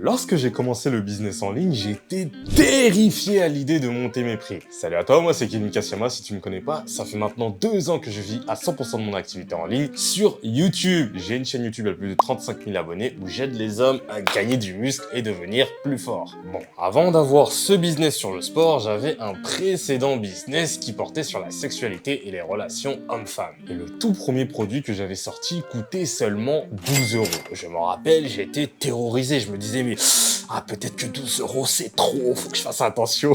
Lorsque j'ai commencé le business en ligne, j'étais terrifié à l'idée de monter mes prix. Salut à toi, moi c'est Kenny Kassiama, si tu me connais pas, ça fait maintenant 2 ans que je vis à 100% de mon activité en ligne sur YouTube. J'ai une chaîne YouTube à plus de 35 000 abonnés où j'aide les hommes à gagner du muscle et devenir plus forts. Bon, avant d'avoir ce business sur le sport, j'avais un précédent business qui portait sur la sexualité et les relations hommes-femmes. Et le tout premier produit que j'avais sorti coûtait seulement 12 euros. Je m'en rappelle, j'étais terrorisé, je me disais mais peut-être que 12 euros c'est trop, faut que je fasse attention.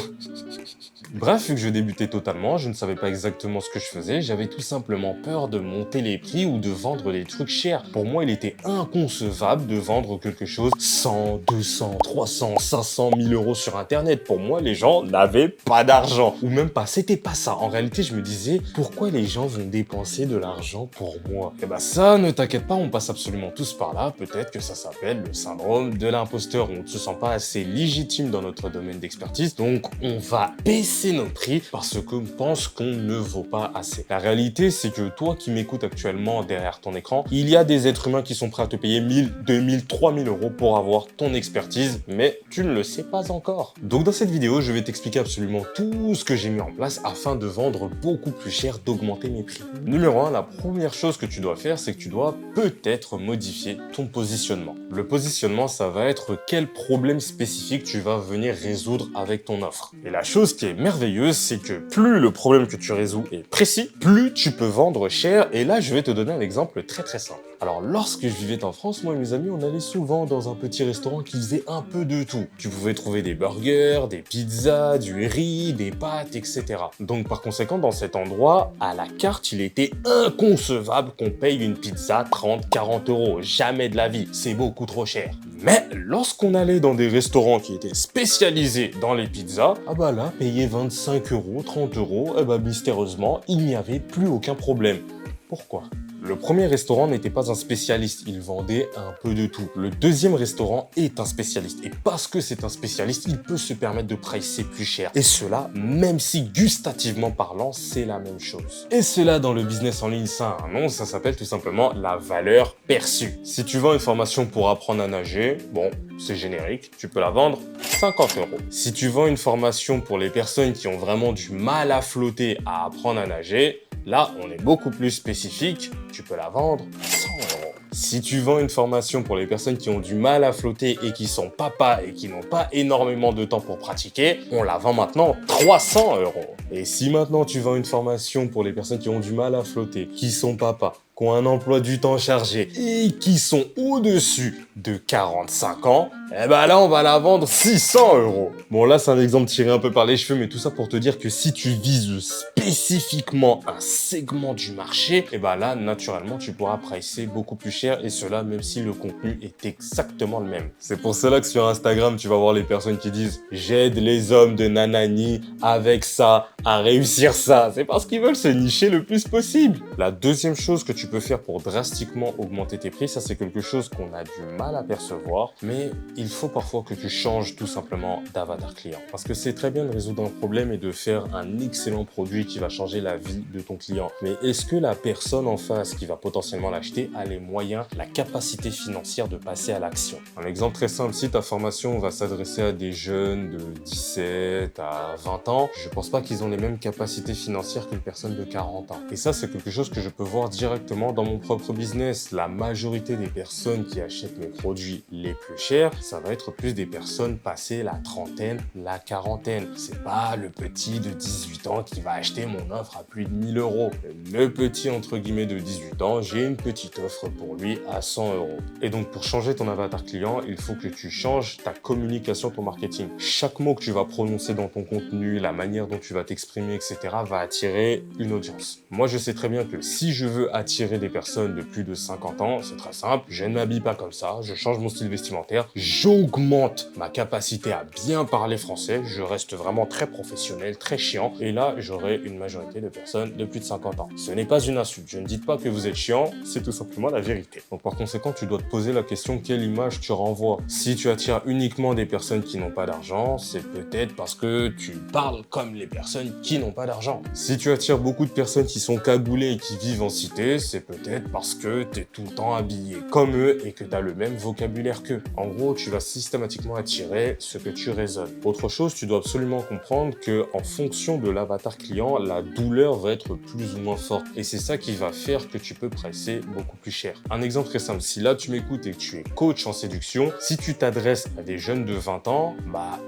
Bref, vu que je débutais totalement, je ne savais pas exactement ce que je faisais, j'avais tout simplement peur de monter les prix ou de vendre des trucs chers. Pour moi, il était inconcevable de vendre quelque chose 100, 200, 300, 500 000 euros sur internet. Pour moi, les gens n'avaient pas d'argent. Ou même pas, c'était pas ça. En réalité, je me disais, pourquoi les gens vont dépenser de l'argent pour moi? Eh ben ça, ne t'inquiète pas, on passe absolument tous par là. Peut-être que ça s'appelle le syndrome de l'imposteur. On ne se sent pas assez légitime dans notre domaine d'expertise, donc on va baisser nos prix parce qu'on pense qu'on ne vaut pas assez. La réalité, c'est que toi qui m'écoutes actuellement derrière ton écran, il y a des êtres humains qui sont prêts à te payer 1000, 2000, 3000 euros pour avoir ton expertise, mais tu ne le sais pas encore. Donc dans cette vidéo, je vais t'expliquer absolument tout ce que j'ai mis en place afin de vendre beaucoup plus cher, d'augmenter mes prix. Numéro 1, la première chose que tu dois faire, c'est que tu dois peut-être modifier ton positionnement. Le positionnement, ça va être quel problème spécifique tu vas venir résoudre avec ton offre. Et la chose qui est merveilleuse, c'est que plus le problème que tu résous est précis, plus tu peux vendre cher. Et là, je vais te donner un exemple très simple. Alors, lorsque je vivais en France, moi et mes amis, on allait souvent dans un petit restaurant qui faisait un peu de tout. Tu pouvais trouver des burgers, des pizzas, du riz, des pâtes, etc. Donc, par conséquent, dans cet endroit, à la carte, il était inconcevable qu'on paye une pizza 30, 40 euros. Jamais de la vie. C'est beaucoup trop cher. Mais lorsqu'on allait dans des restaurants qui étaient spécialisés dans les pizzas, là, payer 25 euros, 30 euros, mystérieusement, il n'y avait plus aucun problème. Pourquoi ? Le premier restaurant n'était pas un spécialiste, il vendait un peu de tout. Le deuxième restaurant est un spécialiste. Et parce que c'est un spécialiste, il peut se permettre de pricer plus cher. Et cela, même si gustativement parlant, c'est la même chose. Et cela, dans le business en ligne, ça a un nom, ça s'appelle tout simplement la valeur perçue. Si tu vends une formation pour apprendre à nager, bon, c'est générique, tu peux la vendre 50 euros. Si tu vends une formation pour les personnes qui ont vraiment du mal à flotter, à apprendre à nager, là, on est beaucoup plus spécifique, tu peux la vendre 100 euros. Si tu vends une formation pour les personnes qui ont du mal à flotter et qui sont papas et qui n'ont pas énormément de temps pour pratiquer, on la vend maintenant 300 euros. Et si maintenant tu vends une formation pour les personnes qui ont du mal à flotter, qui sont papas, qui ont un emploi du temps chargé et qui sont au-dessus de 45 ans, là, on va la vendre 600 euros. Bon, là, c'est un exemple tiré un peu par les cheveux, mais tout ça pour te dire que si tu vises spécifiquement un segment du marché, là, naturellement, tu pourras pricer beaucoup plus cher et cela, même si le contenu est exactement le même. C'est pour cela que sur Instagram, tu vas voir les personnes qui disent « J'aide les hommes de Nanani avec ça à réussir ça ». C'est parce qu'ils veulent se nicher le plus possible. La deuxième chose que tu peux faire pour drastiquement augmenter tes prix, ça c'est quelque chose qu'on a du mal à percevoir, mais il faut parfois que tu changes tout simplement d'avatar client. Parce que c'est très bien de résoudre un problème et de faire un excellent produit qui va changer la vie de ton client. Mais est-ce que la personne en face qui va potentiellement l'acheter a les moyens, la capacité financière de passer à l'action? Un exemple très simple, si ta formation va s'adresser à des jeunes de 17 à 20 ans, je pense pas qu'ils ont les mêmes capacités financières qu'une personne de 40 ans. Et ça, c'est quelque chose que je peux voir directement dans mon propre business. La majorité des personnes qui achètent mes produits les plus chers, ça va être plus des personnes passées la trentaine, la quarantaine. C'est pas le petit de 18 ans qui va acheter mon offre à plus de 1000 euros. Le petit entre guillemets de 18 ans, j'ai une petite offre pour lui à 100 euros. Et donc pour changer ton avatar client, il faut que tu changes ta communication, ton marketing. Chaque mot que tu vas prononcer dans ton contenu, la manière dont tu vas t'exprimer, etc. va attirer une audience. Moi, je sais très bien que si je veux attirer des personnes de plus de 50 ans, c'est très simple, je ne m'habille pas comme ça, je change mon style vestimentaire, j'augmente ma capacité à bien parler français, je reste vraiment très professionnel, très chiant, et là, j'aurai une majorité de personnes de plus de 50 ans. Ce n'est pas une insulte, je ne dis pas que vous êtes chiant, c'est tout simplement la vérité. Donc par conséquent, tu dois te poser la question quelle image tu renvoies. Si tu attires uniquement des personnes qui n'ont pas d'argent, c'est peut-être parce que tu parles comme les personnes qui n'ont pas d'argent. Si tu attires beaucoup de personnes qui sont cagoulées et qui vivent en cité, c'est peut-être parce que tu es tout le temps habillé comme eux et que tu as le même même vocabulaire qu'eux. En gros, tu vas systématiquement attirer ce que tu raisonnes. Autre chose, tu dois absolument comprendre que en fonction de l'avatar client, la douleur va être plus ou moins forte. Et c'est ça qui va faire que tu peux pricer beaucoup plus cher. Un exemple très simple, si là tu m'écoutes et que tu es coach en séduction, si tu t'adresses à des jeunes de 20 ans,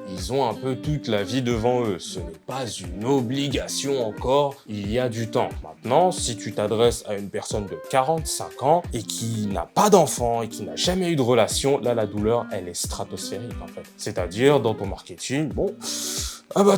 ils ont un peu toute la vie devant eux. Ce n'est pas une obligation encore, il y a du temps. Maintenant, si tu t'adresses à une personne de 45 ans et qui n'a pas d'enfant et qui n'a jamais eu de relation, là la douleur, elle est stratosphérique en fait. C'est-à-dire dans ton marketing,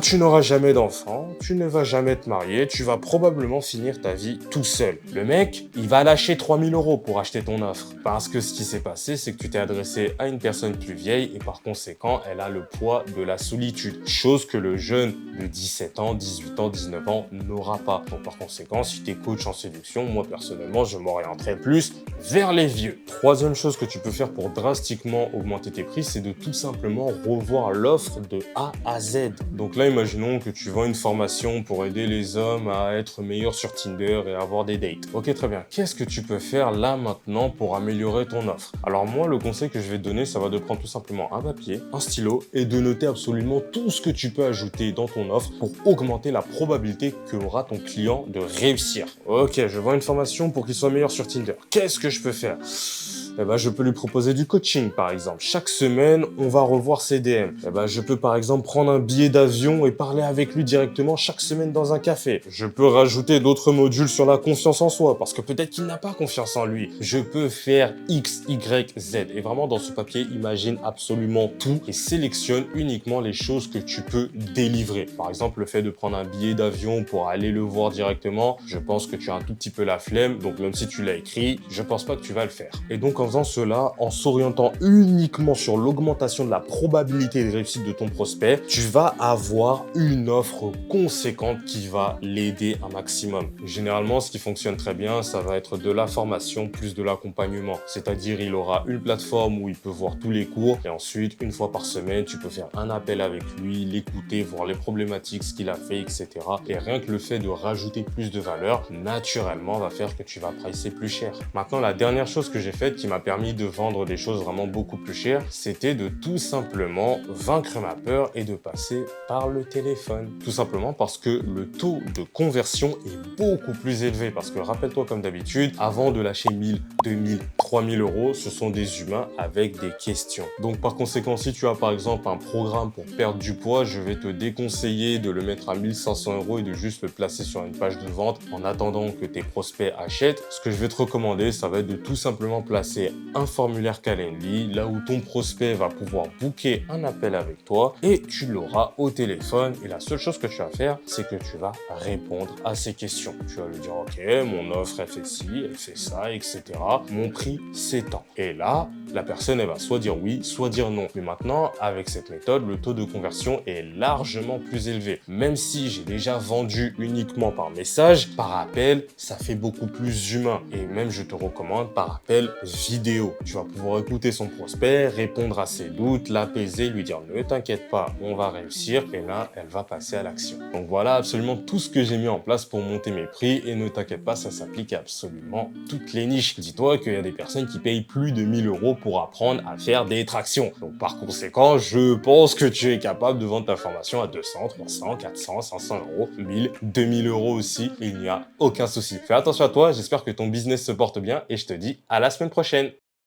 tu n'auras jamais d'enfant, tu ne vas jamais te marier, tu vas probablement finir ta vie tout seul. Le mec, il va lâcher 3000 € pour acheter ton offre. Parce que ce qui s'est passé, c'est que tu t'es adressé à une personne plus vieille et par conséquent, elle a le poids de la solitude. Chose que le jeune de 17 ans, 18 ans, 19 ans n'aura pas. Donc par conséquent, si tu es coach en séduction, moi personnellement, je m'orienterais plus vers les vieux. Troisième chose que tu peux faire pour drastiquement augmenter tes prix, c'est de tout simplement revoir l'offre de A à Z. Donc là, imaginons que tu vends une formation pour aider les hommes à être meilleurs sur Tinder et avoir des dates. Ok, très bien. Qu'est-ce que tu peux faire là maintenant pour améliorer ton offre? Alors moi, le conseil que je vais te donner, ça va de prendre tout simplement un papier, un stylo et de noter absolument tout ce que tu peux ajouter dans ton offre pour augmenter la probabilité qu'aura ton client de réussir. Ok, je vends une formation pour qu'il soit meilleur sur Tinder. Qu'est-ce que je peux faire? Je peux lui proposer du coaching, par exemple. Chaque semaine, on va revoir ses DM. Je peux, par exemple, prendre un billet d'avion et parler avec lui directement chaque semaine dans un café. Je peux rajouter d'autres modules sur la confiance en soi, parce que peut-être qu'il n'a pas confiance en lui. Je peux faire X, Y, Z. Et vraiment, dans ce papier, imagine absolument tout et sélectionne uniquement les choses que tu peux délivrer. Par exemple, le fait de prendre un billet d'avion pour aller le voir directement, je pense que tu as un tout petit peu la flemme, donc même si tu l'as écrit, je pense pas que tu vas le faire. Et donc, en faisant cela, en s'orientant uniquement sur l'augmentation de la probabilité de réussite de ton prospect, tu vas avoir une offre conséquente qui va l'aider un maximum. Généralement, ce qui fonctionne très bien, ça va être de la formation plus de l'accompagnement. C'est-à-dire, il aura une plateforme où il peut voir tous les cours et ensuite, une fois par semaine, tu peux faire un appel avec lui, l'écouter, voir les problématiques, ce qu'il a fait, etc. Et rien que le fait de rajouter plus de valeur, naturellement, va faire que tu vas pricer plus cher. Maintenant, la dernière chose que j'ai faite qui m'a permis de vendre des choses vraiment beaucoup plus chères, c'était de tout simplement vaincre ma peur et de passer par le téléphone. Tout simplement parce que le taux de conversion est beaucoup plus élevé. Parce que rappelle-toi comme d'habitude, avant de lâcher 1000, 2000, 3000 €, ce sont des humains avec des questions. Donc par conséquent, si tu as par exemple un programme pour perdre du poids, je vais te déconseiller de le mettre à 1500 € et de juste le placer sur une page de vente en attendant que tes prospects achètent. Ce que je vais te recommander, ça va être de tout simplement placer un formulaire Calendly, là où ton prospect va pouvoir booker un appel avec toi et tu l'auras au téléphone. Et la seule chose que tu vas faire, c'est que tu vas répondre à ses questions. Tu vas lui dire, ok, mon offre, elle fait ci, elle fait ça, etc. Mon prix, c'est tant. Et là, la personne, elle va soit dire oui, soit dire non. Mais maintenant, avec cette méthode, le taux de conversion est largement plus élevé. Même si j'ai déjà vendu uniquement par message, par appel, ça fait beaucoup plus humain. Et même, je te recommande par appel vidéo. Tu vas pouvoir écouter son prospect, répondre à ses doutes, l'apaiser, lui dire ne t'inquiète pas, on va réussir. Et là, elle va passer à l'action. Donc voilà absolument tout ce que j'ai mis en place pour monter mes prix. Et ne t'inquiète pas, ça s'applique à absolument toutes les niches. Dis-toi qu'il y a des personnes qui payent plus de 1000 € pour apprendre à faire des tractions. Donc par conséquent, je pense que tu es capable de vendre ta formation à 200, 300, 400, 500 €, 1000, 2000 € aussi. Et il n'y a aucun souci. Fais attention à toi, j'espère que ton business se porte bien et je te dis à la semaine prochaine.